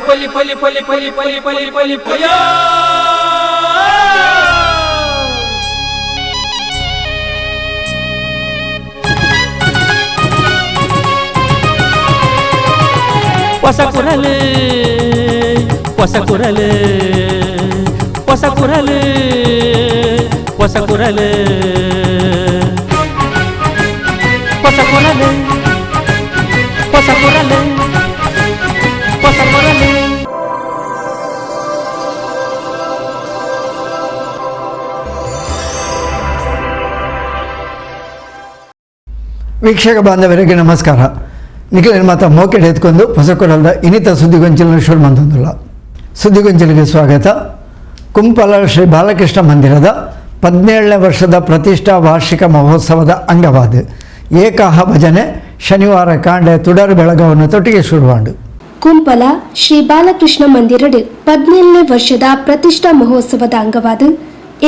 ಪಲಿ ಪಲಿ ಪಲಿ ಪಲಿ ಪಲಿ ಪಲಿ ಪಲಿ ಪಯ ಹೊಸ ಕುರಲು ಹೊಸ ಕುರಲು ಹೊಸ ಕುರಲು ಹೊಸ ಕುರಲು ಹೊಸ ಕುರಲು ಹೊಸ ಕುರಲು ಹೊಸ ಕುರಲು. ವೀಕ್ಷಕ ಬಾಂಧವರಿಗೆ ನಮಸ್ಕಾರ. ನಿಖಿಲ ನಿರ್ಮಾತ ಮೋಕೆಡ್ ಎತ್ಕೊಂಡು ಹೊಸಕೊರಲ್ದ ಇನ್ನಿತ ಸುದ್ದಿಗೊಂಚಲಿನ ಶುರು ಮಂದೊಂದುಲ್ಲ. ಸುದ್ದಿಗೊಂಚಲಿಗೆ ಸ್ವಾಗತ. ಕುಂಪಲ ಶ್ರೀ ಬಾಲಕೃಷ್ಣ ಮಂದಿರದ 17ನೇ ವರ್ಷದ ಪ್ರತಿಷ್ಠಾ ವಾರ್ಷಿಕ ಮಹೋತ್ಸವದ ಅಂಗವಾದ ಏಕಾಹ ಭಜನೆ ಶನಿವಾರ ಕಾಂಡೆ ತುಡರು ಬೆಳಗವನ್ನು ತೊಟ್ಟಿಗೆ ಶುರುವಾಂಡು. ಕುಂಪಲ ಶ್ರೀ ಬಾಲಕೃಷ್ಣ ಮಂದಿರಡು 17ನೇ ವರ್ಷದ ಪ್ರತಿಷ್ಠಾ ಮಹೋತ್ಸವದ ಅಂಗವಾದ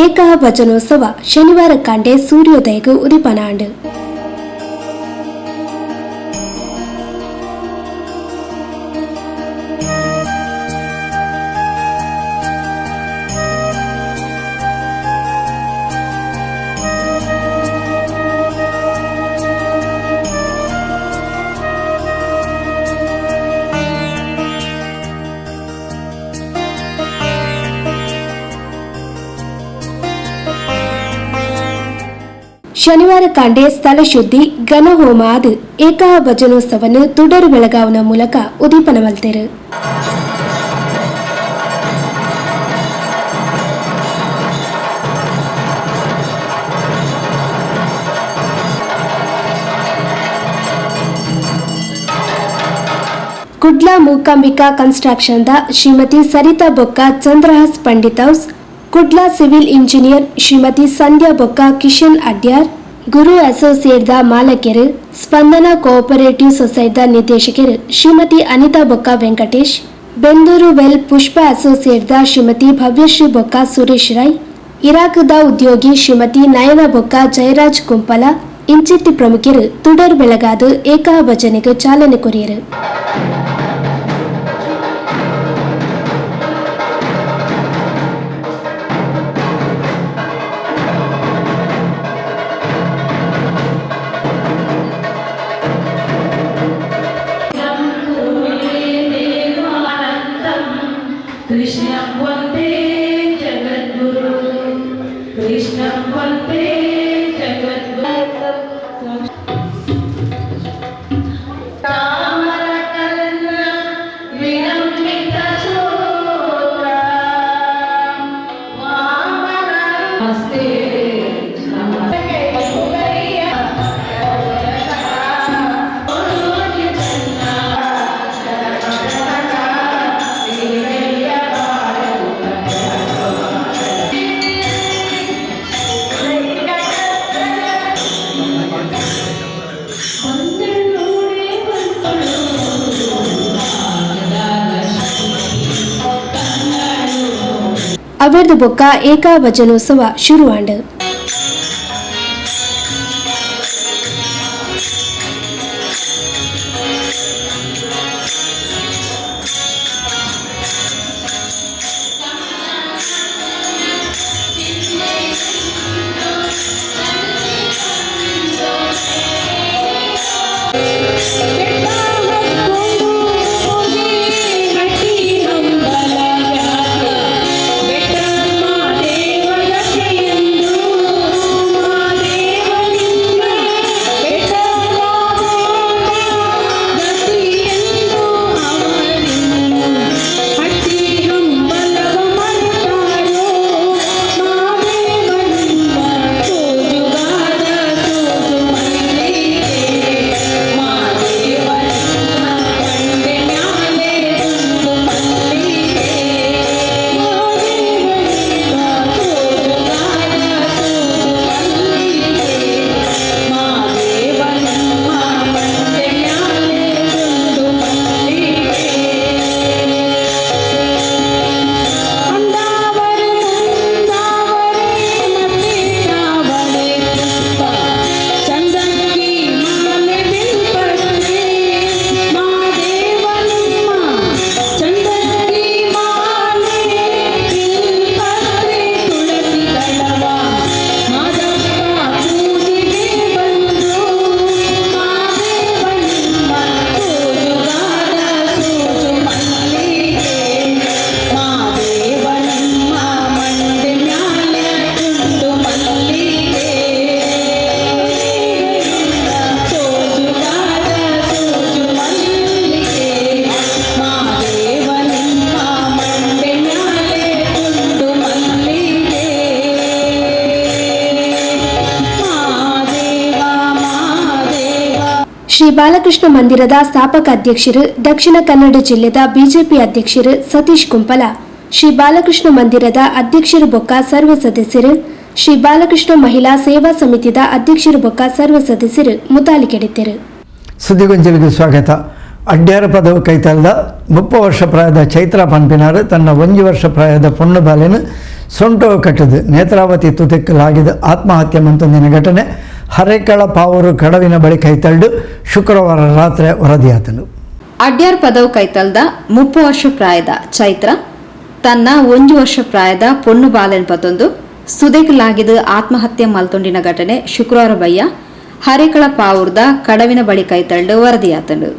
ಏಕಾಹ ಭಜನೋತ್ಸವ ಶನಿವಾರ ಕಾಂಡೆ ಸೂರ್ಯೋದಯಕ್ಕೆ ಉದಿಪನಾಂಡು. ಶನಿವಾರ ಕಾಂಡೆ ಸ್ಥಳ ಶುದ್ಧಿ ಘನಹೋಮ ಆದ ಏಕಾಹ ಭಜನೋತ್ಸವವನ್ನು ತುಡರು ಬೆಳಗಾವನ ಮೂಲಕ ಉದೀಪನವಲ್ತೇರು. ಕುಡ್ಲಾ ಮೂಕಾಂಬಿಕಾ ಕನ್ಸ್ಟ್ರಕ್ಷನ್ ದ ಶ್ರೀಮತಿ ಸರಿತಾ ಬೊಕ್ಕ Chandrahas Pandit house, Kudla civil engineer Shrimati Sandhya ಬೊಕ್ಕ ಕಿಶನ್ ಅಡ್ಯಾರ್, ಗುರು ಅಸೋಸಿಯೇಟ್ ದ ಮಾಲಕ್ಯರು, ಸ್ಪಂದನ ಕೋಆಪರೇಟಿವ್ ಸೊಸೈಟಿ ದ ನಿರ್ದೇಶಕರು ಶ್ರೀಮತಿ ಅನಿತಾ ಬೊಕ್ಕ ವೆಂಕಟೇಶ್, ಬೆಂದೂರು ವೆಲ್ ಪುಷ್ಪ ಅಸೋಸಿಯೇಟ್ ದ ಶ್ರೀಮತಿ ಭವ್ಯಶ್ರೀ ಬೊಕ್ಕ ಸುರೇಶ್ ರೈ, ಇರಾಕ್ದ ಉದ್ಯೋಗಿ ಶ್ರೀಮತಿ ನಯನ ಬೊಕ್ಕ ಜಯರಾಜ್ ಕುಂಪಲ ಇಂಚಿತ್ತಿ ಪ್ರಮುಖರು ತುಡರ್ ಬೆಳಗಾದ ಏಕಾಹ ಭಜನೆಗೆ ಚಾಲನೆ ಕೊರಿಯರು. ಅವರದು ಬೊಕ್ಕ ಏಕಾಹ ಭಜನೋತ್ಸವ ಶುರುವಾಂಡು. ಶ್ರೀ ಬಾಲಕೃಷ್ಣ ಮಂದಿರದ ಸ್ಥಾಪಕ ಅಧ್ಯಕ್ಷರು ದಕ್ಷಿಣ ಕನ್ನಡ ಜಿಲ್ಲೆಯ ಬಿಜೆಪಿ ಅಧ್ಯಕ್ಷರು ಸತೀಶ್ ಕುಂಪಲ, ಶ್ರೀ ಬಾಲಕೃಷ್ಣ ಮಂದಿರದ ಅಧ್ಯಕ್ಷರು ಬೊಕ್ಕ ಸರ್ವ ಸದಸ್ಯರು, ಶ್ರೀ ಬಾಲಕೃಷ್ಣ ಮಹಿಳಾ ಸೇವಾ ಸಮಿತಿಯ ಅಧ್ಯಕ್ಷರು ಬೊಕ್ಕ ಸರ್ವ ಸದಸ್ಯರು ಮುತಾಲಿಕೆಡಿದ್ದರು. ಸುದ್ದಿಗೊಂಚಲಿಗೆ ಸ್ವಾಗತ. ಅಡ್ಯಾರ ಪದವು ಕೈತಲ್ದ 30 ವರ್ಷ ಪ್ರಾಯದ ಚೈತ್ರ ಪನ್ಪಿನಾರು ತನ್ನ 1 ವರ್ಷ ಪ್ರಾಯದ ಪೊಣ್ಣು ಬಾಲೆನು ಸೊಂಟು ಕಟ್ಟದು ನೇತ್ರಾವತಿ ತುತಿಕ್ಕಲಾಗಿದ ಆತ್ಮಹತ್ಯೆ ಮಂತೊಂದಿನ ಘಟನೆ ಹರೇಕಳ ಪಾವೂರು ಕಡವಿನ ಬಳಿ ಕೈತಲ್ಡು ಶುಕ್ರವಾರ ರಾತ್ರಿ ವರದಿಯಾತನು. ಅಡ್ಯಾರ್ ಪದವು ಕೈತಲ್ದ 30 ವರ್ಷ ಪ್ರಾಯದ ಚೈತ್ರ ತನ್ನ 1 ವರ್ಷ ಪ್ರಾಯದ ಪೊಣ್ಣು ಬಾಲೆನ್ ಪತೊಂದು ಸುದೆಕಲಾಗಿದ ಆತ್ಮಹತ್ಯೆ ಮಲ್ತೊಂಡಿನ ಘಟನೆ ಶುಕ್ರವಾರ ಬಯ್ಯ ಹರೇಕಳ ಪಾವೂರ್ದ ಕಡವಿನ ಬಳಿ ಕೈತಲ್ಡು ವರದಿಯಾತನು.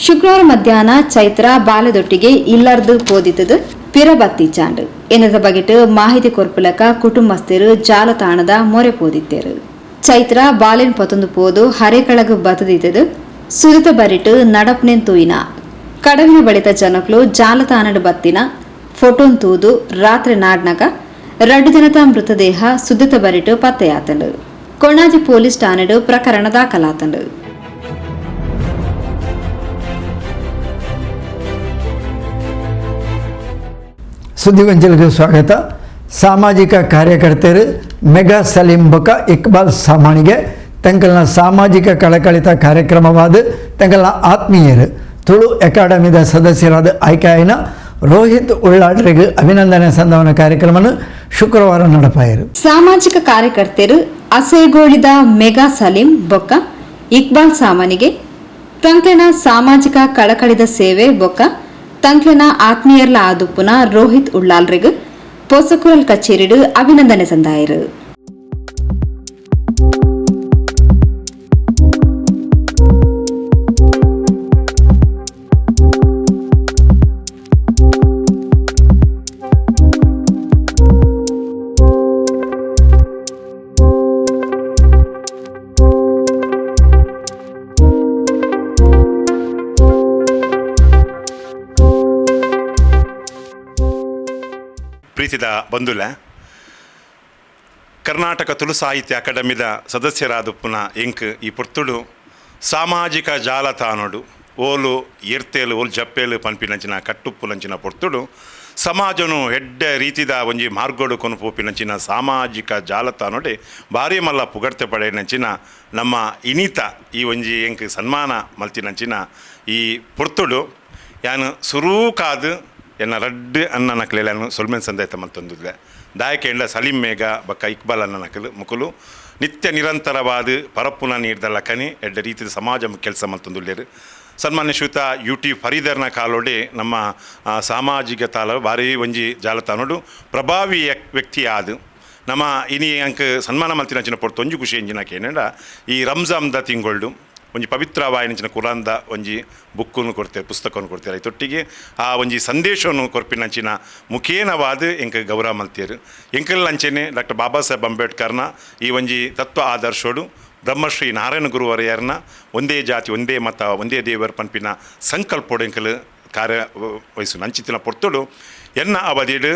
ಶುಕ್ರವಾರ ಮಧ್ಯಾಹ್ನ ಚೈತ್ರ ಬಾಲೆದೊಟ್ಟಿಗೆ ಇಲ್ಲರ್ದು ಪೋದಿತದು ಪಿರಬತ್ತಿ ಚಾಂಡು ಎನ್ನದ ಬಗೆಟ್ ಮಾಹಿತಿ ಕೊರ್ಪುಲಕ ಕುಟುಂಬಸ್ಥರು ಜಾಲತಾಣದ ಮೊರೆ ಪೋದಿತ್ತೇರು. ಚೈತ್ರ ಬಾಲೆನ್ ಪತೊಂದು ಪೋದು ಹರೇಕಳಗು ಬತದಿತದು ಸುರಿತ ಬರಿಟ್ ನಡಪ್ನೆನ್ ತೂಯಿನ ಕಡವಿನ ಬಳಿತ ಜನಕ್ಲು ಜಾಲತಾಣದ ಬತ್ತಿನ ಫೋಟೋನ್ ತೂದು ರಾತ್ರಿ ನಾಡ್ನಗ 2 ಜನತ ಮೃತದೇಹ ಸುದ್ದಿತ ಬರಿಟ್ ಪತ್ತೆಯಾತಂಡು. ಕೊಣಾಜಿ ಪೊಲೀಸ್ ಠಾಣೆಡು ಪ್ರಕರಣ ದಾಖಲಾತಂಡು. ಸುದ್ದಿಗೊಂಚಲಿಗೆ ಸ್ವಾಗತ. ಸಾಮಾಜಿಕ ಕಾರ್ಯಕರ್ತರು ಮೆಗಾ ಸಲೀಂ ಬೊಕ ಇಕ್ಬಾಲ್ ಸಾಮಾಣಿಗೆ ತಂಕಲ್ನ ಸಾಮಾಜಿಕ ಕಳಕಳಿತ ಕಾರ್ಯಕ್ರಮವಾದ ತಂಕಲ್ನ ಆತ್ಮೀಯರು ತುಳು ಅಕಾಡೆಮಿದ ಸದಸ್ಯರಾದ ಆಯ್ಕೆಯಾಯಿನ ರೋಹಿತ್ ಉಳ್ಳಾಡ್ರಿಗೆ ಅಭಿನಂದನೆ ಸಂಧಾನ ಕಾರ್ಯಕ್ರಮವನ್ನು ಶುಕ್ರವಾರ ನಡೆಪಾಯಿರು. ಸಾಮಾಜಿಕ ಕಾರ್ಯಕರ್ತರು ಅಸೇಗೋಳಿದ ಮೆಗಾ ಸಲೀಂ ಬೊಕ್ಕ ಇಕ್ಬಾಲ್ ಸಾಮಾನಿಗೆ ತಂಕ್ಲೆನ ಸಾಮಾಜಿಕ ಕಳಕಳಿದ ಸೇವೆ ಬೊಕ್ಕ ತಂಕ್ಲೆನ ಆತ್ಮೀಯರ್ಲ ಆದುಪ್ಪುನ ರೋಹಿತ್ ಉಳ್ಳಾಲ್ರಿಗ್ ಪೊಸಕುರಲ್ ಕಚೇರಿಡು ಅಭಿನಂದನೆ ಸಂದಾಯರು. ಪ್ರೀತಿದ ಬಂಧುಲೆ, ಕರ್ನಾಟಕ ತುಳು ಸಾಹಿತ್ಯ ಅಕಾಡೆಮಿದ ಸದಸ್ಯರಾದುಪ್ಪುನ ಎಂಕ್ ಈ ಪುರ್ತುಡು ಸಾಮಾಜಿಕ ಜಾಲತಾಣಡು ಓಲು ಎರ್ತೇಲು ಓಲು ಜಪ್ಪೇಲು ಪನ್ಪಿನಂಚಿನ ಕಟ್ಟುಪ್ಪುನಂಚಿನ ಪುರ್ತುಡು ಸಮಾಜನು ಎಡ್ಡ ರೀತಿದ ಒಂಜಿ ಮಾರ್ಗೋಡು ಕೊನುಪೋಪಿನಂಚಿನ ಸಾಮಾಜಿಕ ಜಾಲತಾಣಡೆ ಭಾರಿ ಮಲ್ಲ ಪುಗಡ್ತೆ ಪಡೆಯನಂಚಿನ ನಮ್ಮ ಇನಿತ ಈ ಒಂಜಿ ಎಂಕ್ ಸನ್ಮಾನ ಮಲ್ತಿನಂಚಿನ ಈ ಪುರ್ತುಡು ಯಾನು ಸುರೂಕಾದು ಎನ್ನ ರಡ್ಡು ಅನ್ನ ನಕಲೆಲ್ಲ ಸೊಲ್ಮೆನ್ ಸಂದಾಯ್ತ ಮಲ್ತೊಂದಿದ್ದೆ ದಾಯಕೆಂಡ ಸಲೀಂ ಮೇಘ ಬಕ್ಕ ಇಕ್ಬಾಲ್ ಅನ್ನ ನಕಲು ಮುಕುಲು ನಿತ್ಯ ನಿರಂತರವಾದ ಪರಪ್ಪುನ ನೀಡ್ದಲ್ಲ ಕನಿ ಎಡ್ಡ ರೀತಿಯ ಸಮಾಜ ಕೆಲಸ ಮಲ್ತೊಂದುಲ್ಲೇರು. ಸನ್ಮಾನ್ಯ ಶ್ರೀಯುತ UT ಫರೀದರ್ನ ಕಾಲೋಡೆ ನಮ್ಮ ಸಾಮಾಜಿಕ ತಾಲ ಭಾರಿ ಒಂಜಿ ಜಾಲತಾಣಡು ಪ್ರಭಾವಿ ವ್ಯಕ್ತಿ ಆದು ನಮ್ಮ ಇನಿ ಅಂಕ ಸನ್ಮಾನ ಮಲ್ತಿನಂಚಿನ ಪೊರ್ತು ಒಂಜಿ ಖುಷಿ ಎಂಜಿನಕ್ಕೆ ಏನಂಡ ಈ ರಂಜಾನ್ದ ತಿಂಗೊಳ್ಡು ಒಂಜಿ ಪವಿತ್ರವಾಯಿನಂಚಿನ ಕುರಾನ್ದ ಒಂಜಿ ಬುಕ್ಕನ್ನು ಕೊಡ್ತೇವೆ, ಪುಸ್ತಕವನ್ನು ಕೊಡ್ತೇವೆ. ಐತೊಟ್ಟಿಗೆ ಆ ಒಂಜಿ ಸಂದೇಶವನ್ನು ಕೊರ್ಪಿನಂಚಿನ ಮುಖೇನವಾದ ಎಂಕ ಗೌರವ ಮಲ್ತೇರು. ಎಂಕಲ್ ಅಂಚೆನೆ ಡಾಕ್ಟರ್ ಬಾಬಾ ಸಾಹೇಬ್ ಅಂಬೇಡ್ಕರ್ನ ಈ ಒಂಜಿ ತತ್ವ ಆದರ್ಶೋಡು ಬ್ರಹ್ಮಶ್ರೀ ನಾರಾಯಣ ಗುರುವರೆಯರ್ನ ಒಂದೇ ಜಾತಿ ಒಂದೇ ಮತ ಒಂದೇ ದೇವರ ಪನ್ಪಿನ ಸಂಕಲ್ಪೋಡು ಎಂಕಲ್ ಕಾರ್ಯವಹಿಸು ನಂಚಿತಿನ ಪೊರ್ತುಡು ಎನ್ನ ಅವಧಿಡು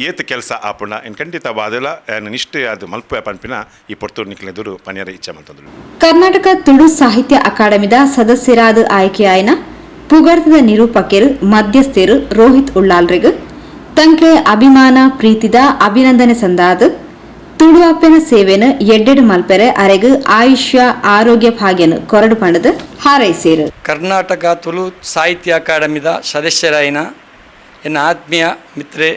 ಏತು ಕೆಲಸ ಆಪುಂಡ ಏನು ಖಂಡಿತವಾದಲ್ಲ ನಿಷ್ಠೆ ಅದು ಮಲ್ಪ ಪನ್ಪಿನ ಈ ಪೊರ್ತೂರು ನಿಕ್ಲೆದುರು ಪನ್ಯರ ಇಚ್ಛೆ ಮಂತಂದ್ರು. ಕರ್ನಾಟಕ ತುಳು ಸಾಹಿತ್ಯ ಅಕಾಡೆಮಿದ ಸದಸ್ಯರಾದ ಆಯ್ಕೆಯಾಯಿನ ಪುಗಡ್ತದ ನಿರೂಪಕರು ಮಧ್ಯಸ್ಥರು ರೋಹಿತ್ ಉಳ್ಳಾಲ್ರಿಗ್ ತಂಕ್ಲೆ ಅಭಿಮಾನ ಪ್ರೀತಿದ ಅಭಿನಂದನೆ ಸಂದಾದ ತುಳು ಅಪ್ಪನ ಸೇವೆನು ಎಡ್ಡೆಡು ಮಲ್ಪೆರೆ ಅರೆಗ್ ಆಯುಷ್ಯ ಆರೋಗ್ಯ ಭಾಗ್ಯನು ಕೊರಡು ಪಂಡದು ಹಾರೈಸೇರು. ಕರ್ನಾಟಕ ತುಳು ಸಾಹಿತ್ಯ ಅಕಾಡೆಮಿದ ಸದಸ್ಯರಾಯಿನ ಎನ್ನ ಆತ್ಮೀಯ ಮಿತ್ರೆ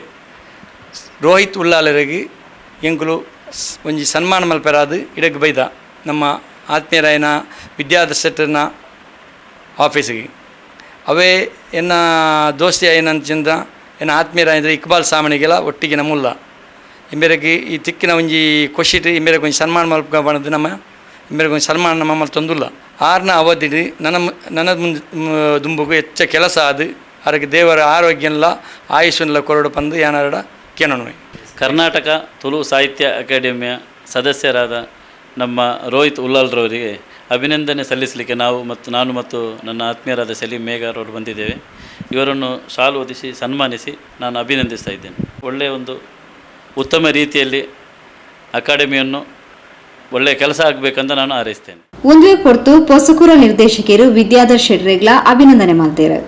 ರೋಹಿತ್ ಉಳ್ಳಾಲರಿಗೆ ಎಂಕುಲು ಒಂಜಿ ಸನ್ಮಾನ ಮಲ್ಪೆರಾದು ಇಡಗ್ ಬೈದ ನಮ್ಮ ಆತ್ಮೀಯರಾಯನ ವಿದ್ಯಾದರ್ಶನ ಆಫೀಸಿಗೆ ಅವೇ ಎನ್ನ ದೋಸ್ತಿ ಆಯ್ನಂಚಿಂದ ಎನ್ನ ಆತ್ಮೀಯರಾಯ್ದ್ರೆ ಇಕ್ಬಾಲ್ ಸಾಮಣಿಗೆಲ್ಲ ಒಟ್ಟಿಗೆ ನಮ್ಮಲ್ಲ ಇಂಬೇರೆಗೆ ಈ ತಿಕ್ಕಿನ ಒಂಜಿ ಖುಷಿಟ್ ಇಂಬೇರೆಗೆ ಒಂಜಿ ಸನ್ಮಾನ ಮಲ್ಪ ಬಣದು ನಮ್ಮ ಇಂಬೇರೆಗೆ ಒಂಜಿ ಸನ್ಮಾನ ನಮ್ಮ ಮಲ್ ತೊಂದುಲ್ಲ ಆರ್ನ ಅವಧಿಡಿ ನನ್ನ ಮುಂದೆ ದುಂಬುಗು ಹೆಚ್ಚ ಕೆಲಸ ಅದು ಅದಕ್ಕೆ ದೇವರ ಆರೋಗ್ಯಲ್ಲ ಆಯುಷ್ಯನ್ನೆಲ್ಲ ಕೊರಡು ಬಂದು ಏನಾರ ಕೇನೋಣ. ಕರ್ನಾಟಕ ತುಳು ಸಾಹಿತ್ಯ ಅಕಾಡೆಮಿಯ ಸದಸ್ಯರಾದ ನಮ್ಮ ರೋಹಿತ್ ಉಳ್ಳಾಲ್ರವರಿಗೆ ಅಭಿನಂದನೆ ಸಲ್ಲಿಸಲಿಕ್ಕೆ ನಾನು ಮತ್ತು ನನ್ನ ಆತ್ಮೀಯರಾದ ಸಲೀಂ ಮೇಘರವರು ಬಂದಿದ್ದೇವೆ. ಇವರನ್ನು ಶಾಲು ಹೊದಿಸಿ ಸನ್ಮಾನಿಸಿ ನಾನು ಅಭಿನಂದಿಸ್ತಾ ಇದ್ದೇನೆ. ಒಳ್ಳೆಯ ಒಂದು ಉತ್ತಮ ರೀತಿಯಲ್ಲಿ ಅಕಾಡೆಮಿಯನ್ನು ಒಳ್ಳೆಯ ಕೆಲಸ ಆಗಬೇಕಂತ ನಾನು ಹಾರೈಸ್ತೇನೆ. ಒಂದುವೆ ಕೊಡ್ತು ಪೊಸಕೂರ ನಿರ್ದೇಶಕರು ವಿದ್ಯಾಧರ್ ಶೆಟ್ರಿಗ್ಲ ಅಭಿನಂದನೆ ಮಾಡ್ತಾರೆ.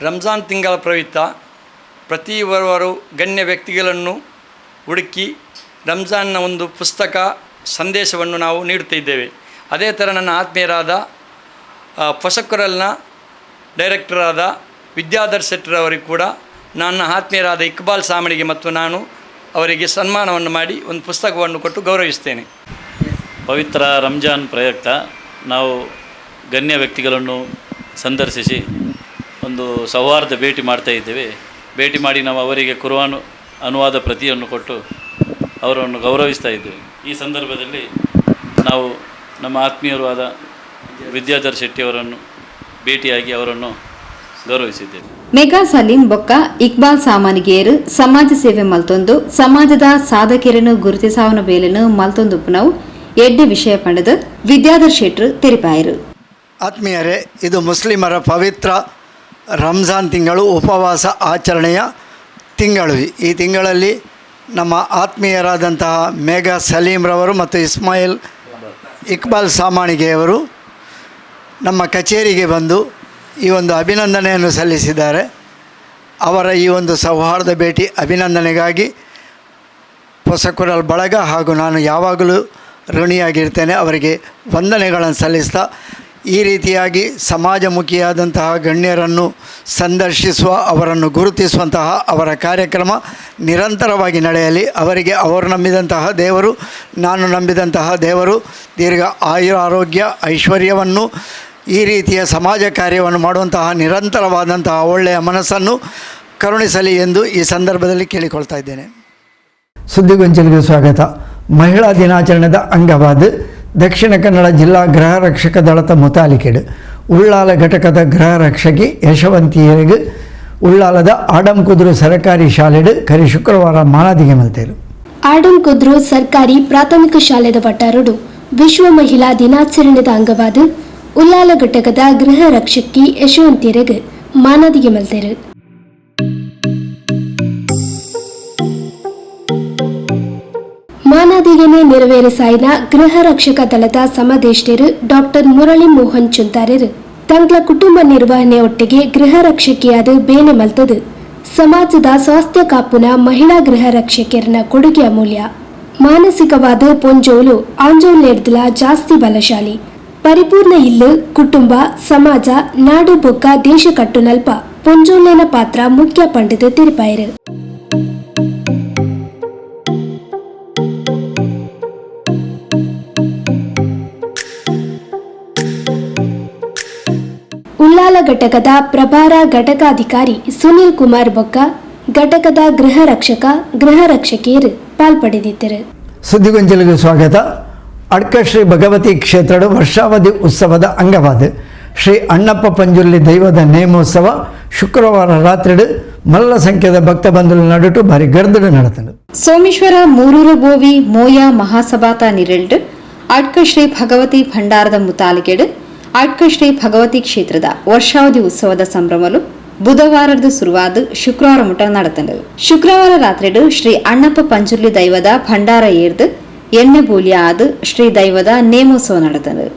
ರಂಜಾನ್ ತಿಂಗಳ ಪ್ರಯುಕ್ತ ಪ್ರತಿ ವಾರವೂ ಗಣ್ಯ ವ್ಯಕ್ತಿಗಳನ್ನು ಹುಡುಕಿ ರಂಜಾನ್ನ ಒಂದು ಪುಸ್ತಕ ಸಂದೇಶವನ್ನು ನಾವು ನೀಡುತ್ತಿದ್ದೇವೆ. ಅದೇ ಥರ ನನ್ನ ಆತ್ಮೀಯರಾದ ಪೊಸಕೂರಲ್ನ ಡೈರೆಕ್ಟರಾದ ವಿದ್ಯಾಧರ್ ಶೆಟ್ಟರವರಿಗೆ ಕೂಡ ನನ್ನ ಆತ್ಮೀಯರಾದ ಇಕ್ಬಾಲ್ ಸಾಮಣಿಗೆ ಮತ್ತು ನಾನು ಅವರಿಗೆ ಸನ್ಮಾನವನ್ನು ಮಾಡಿ ಒಂದು ಪುಸ್ತಕವನ್ನು ಕೊಟ್ಟು ಗೌರವಿಸ್ತೇನೆ. ಪವಿತ್ರ ರಂಜಾನ್ ಪ್ರಯುಕ್ತ ನಾವು ಗಣ್ಯ ವ್ಯಕ್ತಿಗಳನ್ನು ಸಂದರ್ಶಿಸಿ ಒಂದು ಸೌಹಾರ್ದ ಭೇಟಿ ಮಾಡ್ತಾ ಇದ್ದೇವೆ. ಭೇಟಿ ಮಾಡಿ ನಾವು ಅವರಿಗೆ ಕುರ್ಆನ್ ಅನುವಾದ ಪ್ರತಿಯನ್ನು ಕೊಟ್ಟು ಅವರನ್ನು ಗೌರವಿಸ್ತಾ ಇದ್ದೇವೆ. ಈ ಸಂದರ್ಭದಲ್ಲಿ ನಾವು ನಮ್ಮ ಆತ್ಮೀಯರು ಆದ ವಿದ್ಯಾಧರ್ ಶೆಟ್ಟಿಯವರನ್ನು ಭೇಟಿಯಾಗಿ ಅವರನ್ನು ಗೌರವಿಸಿದ್ದೇವೆ. ಮೆಗಾ ಸಲೀಂ ಬೊಕ್ಕ ಇಕ್ಬಾಲ್ ಸಾಮಾನಿಗೆಯರು ಸಮಾಜ ಸೇವೆ ಮಲ್ತೊಂದು ಸಮಾಜದ ಸಾಧಕರನ್ನು ಗುರುತಿಸಾವನ ಬೇಲೆನು ಮಲ್ತೊಂದುಪ್ಪನವು ಎಡ್ಡೆ ವಿಷಯ ಪಂಡದು ವಿದ್ಯಾಧರ್ ಶೆಟ್ರು ತೆರಿಪಾಯರು. ಆತ್ಮೀಯರೇ, ಇದು ಮುಸ್ಲಿಮರ ಪವಿತ್ರ ರಂಜಾನ್ ತಿಂಗಳು, ಉಪವಾಸ ಆಚರಣೆಯ ತಿಂಗಳು. ಈ ತಿಂಗಳಲ್ಲಿ ನಮ್ಮ ಆತ್ಮೀಯರಾದಂತಹ ಮೇಘಾ ಸಲೀಮ್ರವರು ಮತ್ತು ಇಕ್ಬಾಲ್ ಸಾಮಾಣಿಗೆಯವರು ನಮ್ಮ ಕಚೇರಿಗೆ ಬಂದು ಈ ಒಂದು ಅಭಿನಂದನೆಯನ್ನು ಸಲ್ಲಿಸಿದ್ದಾರೆ. ಅವರ ಈ ಒಂದು ಸೌಹಾರ್ದ ಭೇಟಿ ಅಭಿನಂದನೆಗಾಗಿ ಪೊಸಕೂರಲ್ ಬಳಗ ಹಾಗೂ ನಾನು ಯಾವಾಗಲೂ ಋಣಿಯಾಗಿರ್ತೇನೆ. ಅವರಿಗೆ ವಂದನೆಗಳನ್ನು ಸಲ್ಲಿಸ್ತಾ ಈ ರೀತಿಯಾಗಿ ಸಮಾಜಮುಖಿಯಾದಂತಹ ಗಣ್ಯರನ್ನು ಸಂದರ್ಶಿಸುವ, ಅವರನ್ನು ಗುರುತಿಸುವಂತಹ ಅವರ ಕಾರ್ಯಕ್ರಮ ನಿರಂತರವಾಗಿ ನಡೆಯಲಿ. ಅವರಿಗೆ ಅವರು ನಂಬಿದಂತಹ ದೇವರು, ನಾನು ನಂಬಿದಂತಹ ದೇವರು ದೀರ್ಘ ಆರೋಗ್ಯ ಐಶ್ವರ್ಯವನ್ನು, ಈ ರೀತಿಯ ಸಮಾಜ ಕಾರ್ಯವನ್ನು ಮಾಡುವಂತಹ ನಿರಂತರವಾದಂತಹ ಒಳ್ಳೆಯ ಮನಸ್ಸನ್ನು ಕರುಣಿಸಲಿ ಎಂದು ಈ ಸಂದರ್ಭದಲ್ಲಿ ಕೇಳಿಕೊಳ್ತಾ ಇದ್ದೇನೆ. ಸುದ್ದಿಗೊಂಚಲಿಗೆ ಸ್ವಾಗತ. ಮಹಿಳಾ ದಿನಾಚರಣೆದ ಅಂಗವಾದ ದಕ್ಷಿಣ ಕನ್ನಡ ಜಿಲ್ಲಾ ಗೃಹ ರಕ್ಷಕ ದಳದ ಮುತಾಲಿಕೆಡು ಉಳ್ಳಾಲ ಘಟಕದ ಗೃಹ ರಕ್ಷಕಿ ಯಶವಂತಿಯರಿಗೆ ಉಳ್ಳಾಲದ ಆಡಂಕುದ್ರು ಸರ್ಕಾರಿ ಶಾಲೆಡು ಕರಿ ಶುಕ್ರವಾರ ಮಾನದಿಗೆ ಮಲ್ತೇರು. ಆಡಂಕುದ್ರು ಸರ್ಕಾರಿ ಪ್ರಾಥಮಿಕ ಶಾಲೆದ ವಟಾರಡು ವಿಶ್ವ ಮಹಿಳಾ ದಿನಾಚರಣೆದ ಅಂಗವಾದ ಉಳ್ಳಾಲ ಘಟಕದ ಗೃಹ ರಕ್ಷಕಿ ಯಶವಂತಿಯರಿಗೆ ಮಾನದಿಗೆ ಮಲ್ತೇರು. ಮಾನದಿಗೆನೆ ನೆರವೇರಿಸಾಯಿನ ಗೃಹ ರಕ್ಷಕ ದಳದ ಸಮದೇಷ್ಟರು ಡಾಕ್ಟರ್ ಮುರಳಿ ಮೋಹನ್ ಚುಂತಾರರು ತಂಗ್ಲ ಕುಟುಂಬ ನಿರ್ವಹಣೆ ಒಟ್ಟಿಗೆ ಗೃಹ ರಕ್ಷಕಿಯಾದ ಬೇನೆ ಮಲ್ತದು ಸಮಾಜದ ಸ್ವಾಸ್ಥ್ಯ ಕಾಪುನ ಮಹಿಳಾ ಗೃಹ ರಕ್ಷಕಿಯರನ ಕೊಡುಗೆ ಅಮೂಲ್ಯ. ಮಾನಸಿಕವಾದ ಪೊಂಜೋಲು ಆಂಜೋಲ್ನೆಡ್ದಲ ಜಾಸ್ತಿ ಬಲಶಾಲಿ. ಪರಿಪೂರ್ಣ ಇಲ್ಲು ಕುಟುಂಬ ಸಮಾಜ ನಾಡು ಬೊಕ್ಕ ದೇಶ ಕಟ್ಟುನಲ್ಪ ಪೊಂಜೋಲ್ಲೆನ ಪಾತ್ರ ಮುಖ್ಯ ಪಂಡಿತ ತಿರುಪಾಯರು. ಉಳ್ಳಾಲ ಘಟಕದ ಪ್ರಭಾರ ಘಟಕಾಧಿಕಾರಿ ಸುನಿಲ್ ಕುಮಾರ್ ಬೊಕ್ಕ ಘಟಕದ ಗೃಹ ರಕ್ಷಕಿಯರು ಪಾಲ್ಪಡೆದಿದ್ದರು. ಸುದ್ದಿಗೊಂಚಲಿಗೆ ಸ್ವಾಗತ. ಅಡ್ಕ ಶ್ರೀ ಭಗವತಿ ಕ್ಷೇತ್ರದ ವರ್ಷಾವಧಿ ಉತ್ಸವದ ಅಂಗವಾದ ಶ್ರೀ ಅಣ್ಣಪ್ಪ ಪಂಜುರ್ಲಿ ದೈವದ ನೇಮೋತ್ಸವ ಶುಕ್ರವಾರ ರಾತ್ರಿ ಮಲ್ಲ ಸಂಖ್ಯೆದ ಭಕ್ತ ಬಂಧುಗಳ ನಡುಟು ಭಾರಿ ಗರ್ದಡು ನಡೆತನು. ಸೋಮೇಶ್ವರ ಮೂರೂರು ಬೋವಿ ಮೋಯ ಮಹಾಸಭಾತ ನಿರಳ್ಡು ಅಡ್ಕ ಶ್ರೀ ಭಗವತಿ ಭಂಡಾರದ ಮುತಾಲಿಗೆಡು ಅಡ್ಕ ಶ್ರೀ ಭಗವತಿ ಕ್ಷೇತ್ರದ ವರ್ಷಾವಧಿ ಉತ್ಸವದ ಸಂಭ್ರಮಲು ಬುಧವಾರದ ಶುರುವಾದ ಶುಕ್ರವಾರ ಮುಟ ನಡೆತಂಡದು. ಶುಕ್ರವಾರ ರಾತ್ರಿಡು ಶ್ರೀ ಅಣ್ಣಪ್ಪ ಪಂಜುರ್ಲಿ ದೈವದ ಭಂಡಾರ ಏರ್ದು ಎಣ್ಣೆ ಬೂಲಿಯ ಆದ ಶ್ರೀ ದೈವದ ನೇಮೋತ್ಸವ ನಡೆತಂಡದು.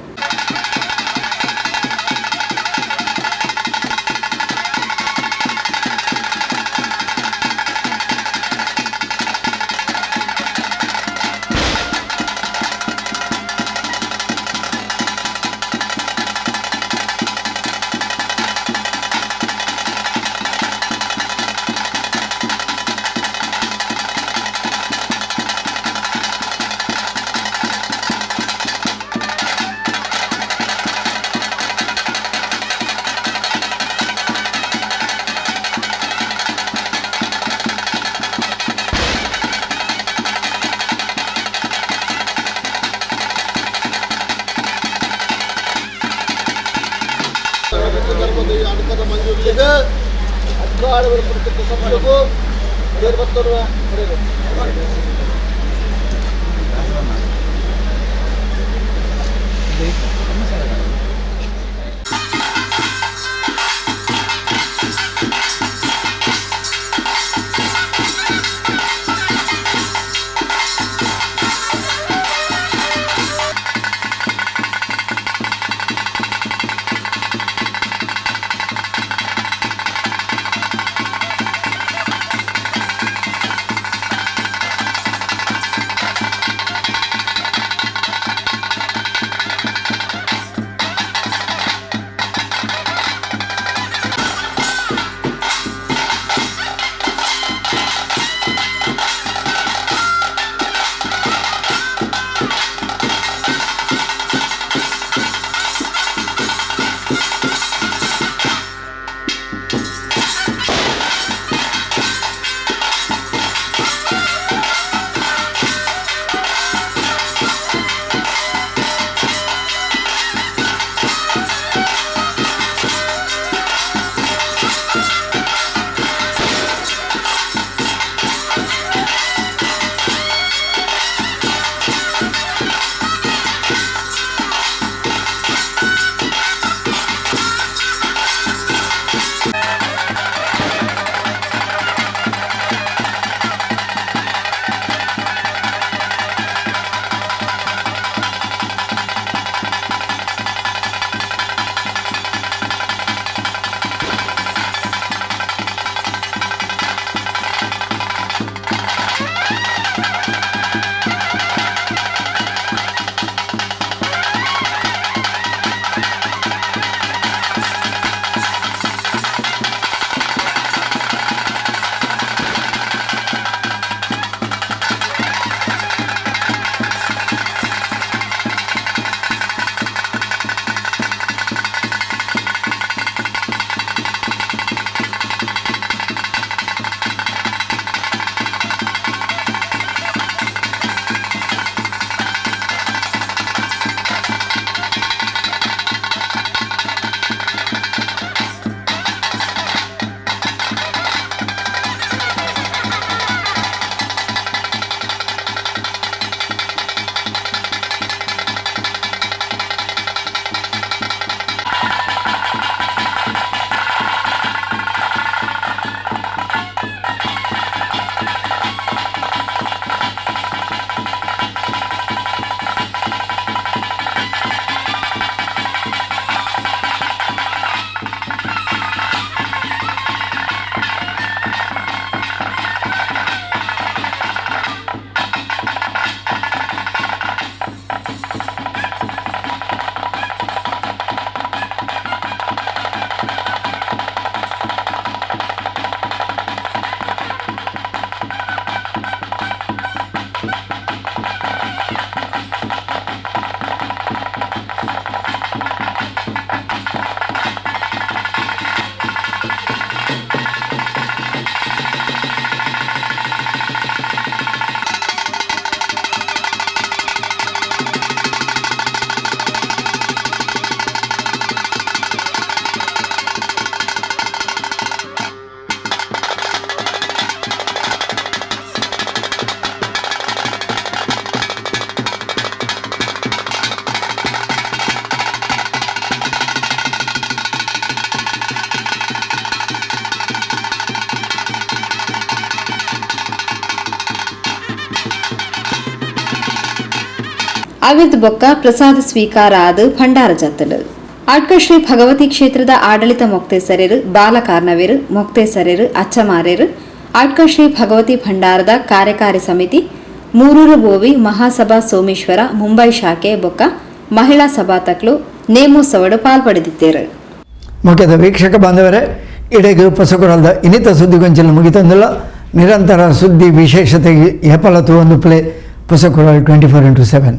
ಅವಿರ್ದ ಬೊಕ್ಕ ಪ್ರಸಾದ ಸ್ವೀಕಾರ ಆದ ಭಂಡಾರ ಜತ್ತಲು ಅಡ್ಕ ಶ್ರೀ ಭಗವತಿ ಕ್ಷೇತ್ರದ ಆಡಳಿತ ಮೊಕ್ತೇಸರರು ಬಾಲಕಾರ್ನವೇರು ಮೊಕ್ತೇಸರರು ಅಚ್ಚಮಾರೇರು ಅಡ್ಕ ಶ್ರೀ ಭಗವತಿ ಭಂಡಾರದ ಕಾರ್ಯಕಾರಿ ಸಮಿತಿ ಮೂರೂರು ಬೋವಿ ಮಹಾಸಭಾ ಸೋಮೇಶ್ವರ ಮುಂಬೈ ಶಾಖೆ ಬೊಕ್ಕ ಮಹಿಳಾ ಸಭಾತಕ್ಲು ನೇಮೋತ್ಸವಡು ಪಾಲ್ಪಡೆದಿದ್ದೇರು. ಮುಖ್ಯದ ವೀಕ್ಷಕ ಬಾಂಧವರೇ, ಇಡೆಗೆ ಹೊಸಕೊರಲ್ದ ಇನ್ನಿತ ಸುದ್ದಿಗೊಂಚಲು ಮುಗಿತಂದಿಲ್ಲ. ನಿರಂತರ ಸುದ್ದಿ ವಿಶೇಷತೆಗೆ ಹೆಪಲತು ಒಂದು ಪ್ಲೇ ಹೊಸಕೊರಲ್ 24x7.